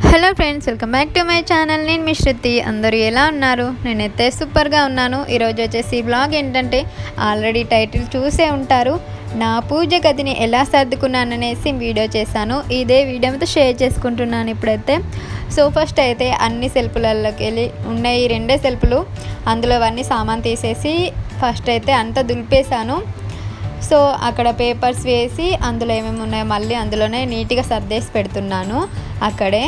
Hello friends, welcome back to my channel. నేను మీ శృతి. అందరూ ఎలా ఉన్నారు? నేనైతే సూపర్గా ఉన్నాను. ఈరోజు వచ్చేసి బ్లాగ్ ఏంటంటే ఆల్రెడీ టైటిల్ చూసే ఉంటారు. నా పూజ గదిని ఎలా సర్దుకున్నాననేసి వీడియో చేశాను. ఇదే వీడియోతో షేర్ చేసుకుంటున్నాను ఇప్పుడైతే. సో ఫస్ట్ అయితే అన్ని సెల్ఫ్లలోకి వెళ్ళి ఉన్నాయి, రెండే సెల్ఫ్లు, అందులో అవన్నీ సామాన్ తీసేసి ఫస్ట్ అయితే అంతా దులిపేశాను. సో అక్కడ పేపర్స్ వేసి అందులో ఏమేమి ఉన్నాయో మళ్ళీ అందులోనే నీట్గా సర్దేసి పెడుతున్నాను. అక్కడే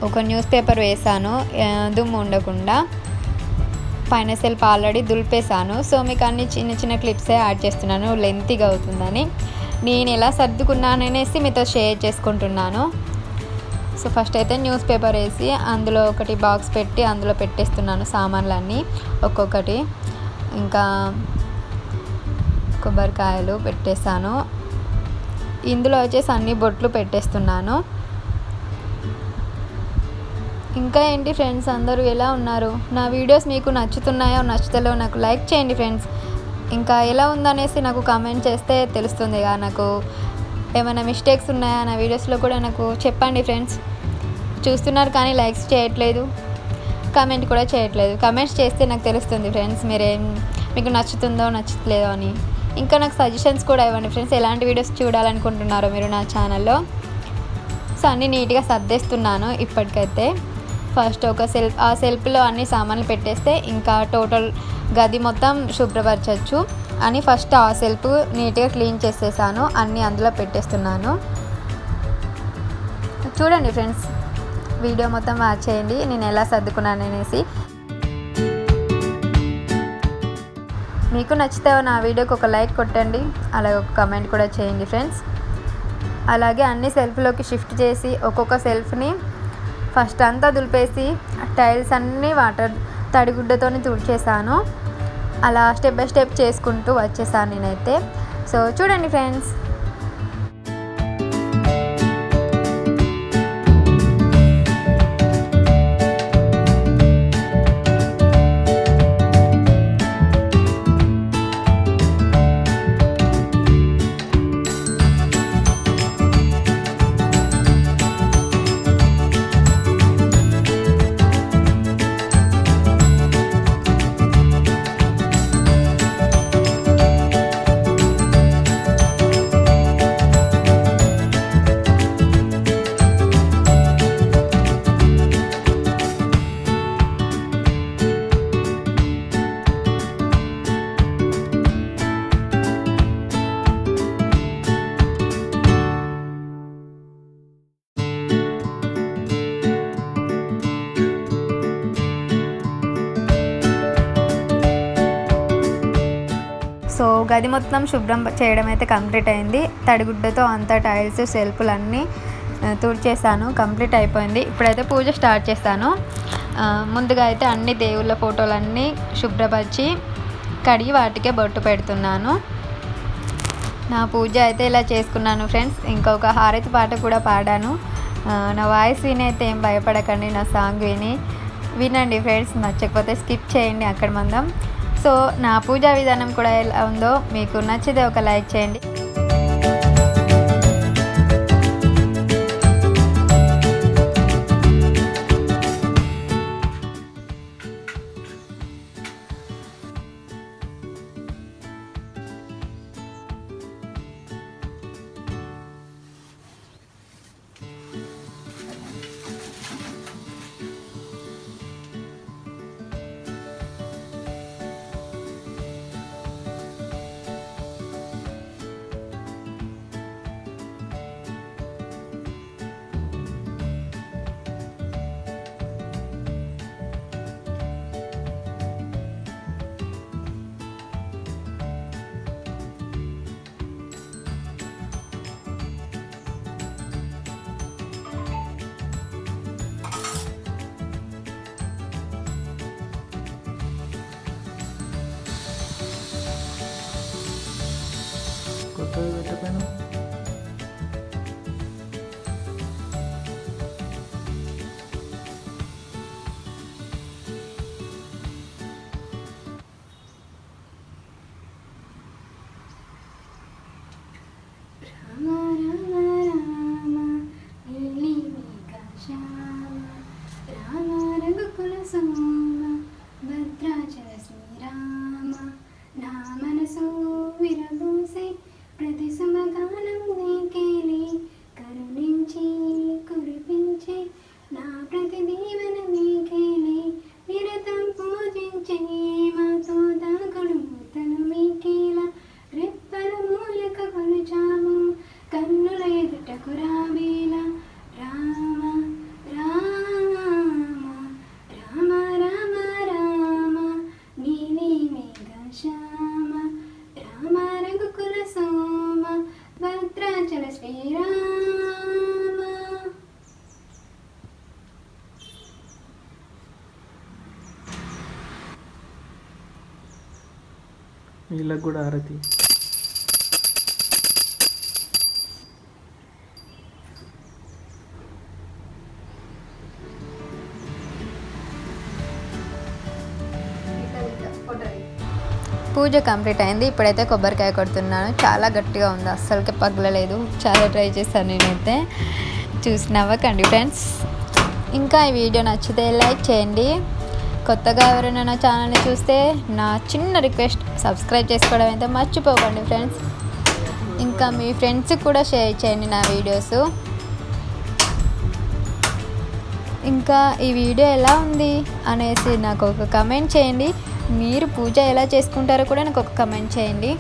ఒక న్యూస్ పేపర్ వేసాను దుమ్ము ఉండకుండా. పైన సెల్ఫ్ ఆల్రెడీ దులిపేశాను. సో మీకు అన్ని చిన్న చిన్న క్లిప్సే యాడ్ చేస్తున్నాను, లెంతీగా అవుతుందని. నేను ఎలా సర్దుకున్నాననేసి మీతో షేర్ చేసుకుంటున్నాను. సో ఫస్ట్ అయితే న్యూస్ పేపర్ వేసి అందులో ఒకటి బాక్స్ పెట్టి అందులో పెట్టేస్తున్నాను సామాన్లన్నీ ఒక్కొక్కటి. ఇంకా కొబ్బరికాయలు పెట్టేశాను. ఇందులో వచ్చేసి అన్ని బొట్లు పెట్టేస్తున్నాను. ఇంకా ఏంటి ఫ్రెండ్స్, అందరూ ఎలా ఉన్నారు? నా వీడియోస్ మీకు నచ్చుతున్నాయో నచ్చుతలేవో నాకు లైక్ చేయండి ఫ్రెండ్స్. ఇంకా ఎలా ఉందనేసి నాకు కామెంట్ చేస్తే తెలుస్తుంది కదా, నాకు ఏమైనా మిస్టేక్స్ ఉన్నాయా నా వీడియోస్లో కూడా నాకు చెప్పండి ఫ్రెండ్స్. చూస్తున్నారు కానీ లైక్స్ చేయట్లేదు, కామెంట్ కూడా చేయట్లేదు. కామెంట్స్ చేస్తే నాకు తెలుస్తుంది ఫ్రెండ్స్ మీకు నచ్చుతుందో నచ్చట్లేదో అని. ఇంకా నాకు సజెషన్స్ కూడా ఇవ్వండి ఫ్రెండ్స్, ఎలాంటి వీడియోస్ చూడాలనుకుంటున్నారో మీరు నా ఛానల్లో. సో అన్నీ నీట్గా సర్దేస్తున్నాను ఇప్పటికైతే. ఫస్ట్ ఒక ఆ సెల్ఫ్లో అన్ని సామాన్లు పెట్టేస్తే ఇంకా టోటల్ గది మొత్తం శుభ్రపరచచ్చు అని ఫస్ట్ ఆ సెల్ఫ్ నీట్గా క్లీన్ చేసేసాను. అన్నీ అందులో పెట్టేస్తున్నాను. చూడండి ఫ్రెండ్స్, వీడియో మొత్తం వాచ్ చేయండి నేను ఎలా సర్దుకున్నాను అనేసి. మీకు నచ్చితే నా వీడియోకి ఒక లైక్ కొట్టండి, అలాగే ఒక కమెంట్ కూడా చేయండి ఫ్రెండ్స్. అలాగే అన్ని సెల్ఫ్లోకి షిఫ్ట్ చేసి ఒక్కొక్క సెల్ఫ్ని ఫస్ట్ అంతా దులిపేసి టైల్స్ అన్నీ వాటర్ తడిగుడ్డతో తుడిచేసాను. అలా స్టెప్ బై స్టెప్ చేసుకుంటూ వచ్చేసాను నేనైతే. సో చూడండి ఫ్రెండ్స్. సో గది మొత్తం శుభ్రం చేయడం అయితే కంప్లీట్ అయింది. తడిగుడ్డతో అంతా టైల్స్ సెల్ఫ్లన్నీ తుడిచేసాను, కంప్లీట్ అయిపోయింది. ఇప్పుడైతే పూజ స్టార్ట్ చేస్తాను. ముందుగా అయితే అన్ని దేవుళ్ళ ఫోటోలన్నీ శుభ్రపరిచి కడిగి వాటికే బొట్టు పెడుతున్నాను. నా పూజ అయితే ఇలా చేసుకున్నాను ఫ్రెండ్స్. ఇంకొక హారతి పాట కూడా పాడాను. నా వాయిస్ విని అయితే ఏం భయపడకండి, నా సాంగ్ వినండి ఫ్రెండ్స్. నచ్చకపోతే స్కిప్ చేయండి అక్కడ మందం. సో నా పూజా విధానం కూడా ఎలా ఉందో మీకు నచ్చితే ఒక లైక్ చేయండి. సోమ భద్రాచల శ్రీరామ నా మనసు విరబూసే ప్రతి సుమగానం నీకేలే కరుణించి కురిపించే నా ప్రతి దీవెన నీకేలే నిరతం పూజించే మాతో దాగుడు మూతలు మీకేలా రెప్పల మూలక కొలుచాము కన్నుల ఎదుటకు రావేలా రామ రామ రామ రామ రామ నీలి మేఘ శ్యామ రామ రఘుకుల సోమ భద్రాచల శ్రీరామ. వీళ్ళకి కూడా హారతి. పూజ కంప్లీట్ అయింది. ఇప్పుడైతే కొబ్బరికాయ కొడుతున్నాను. చాలా గట్టిగా ఉంది, అస్సలకి పగలలేదు. చాలా ట్రై చేశాను నేనైతే. చూసి నవ్వకండి ఫ్రెండ్స్. ఇంకా ఈ వీడియో నచ్చితే లైక్ చేయండి. కొత్తగా ఎవరైనా నా ఛానల్ని చూస్తే నా చిన్న రిక్వెస్ట్, సబ్స్క్రైబ్ చేసుకోవడం అయితే మర్చిపోకండి ఫ్రెండ్స్. ఇంకా మీ ఫ్రెండ్స్కి కూడా షేర్ చేయండి నా వీడియోస్. ఇంకా ఈ వీడియో ఎలా ఉంది అనేసి నాకు ఒక కమెంట్ చేయండి. మీరు పూజ ఎలా చేసుకుంటారో కూడా నాకు ఒక కమెంట్ చేయండి.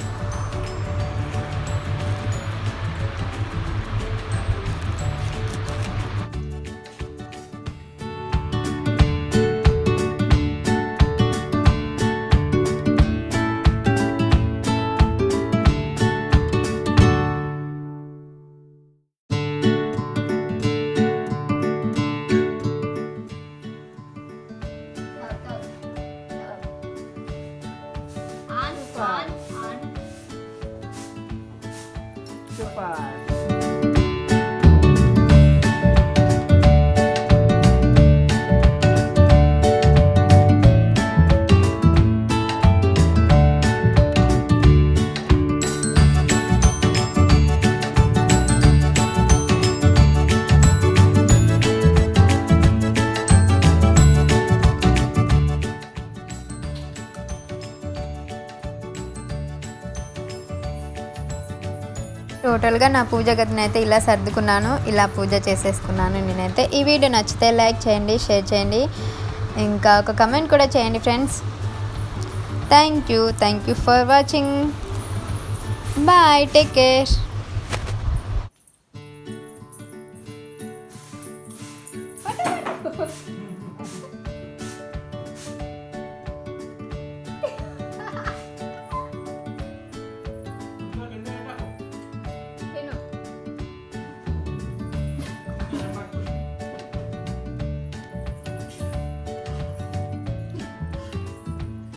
టోటల్గా నా పూజ గదిని అయితే ఇలా సర్దుకున్నాను. ఇలా పూజ చేసేసుకున్నాను నేనైతే. ఈ వీడియో నచ్చితే లైక్ చేయండి, షేర్ చేయండి, ఇంకా ఒక కమెంట్ కూడా చేయండి friends. Thank you for watching. Bye, take care.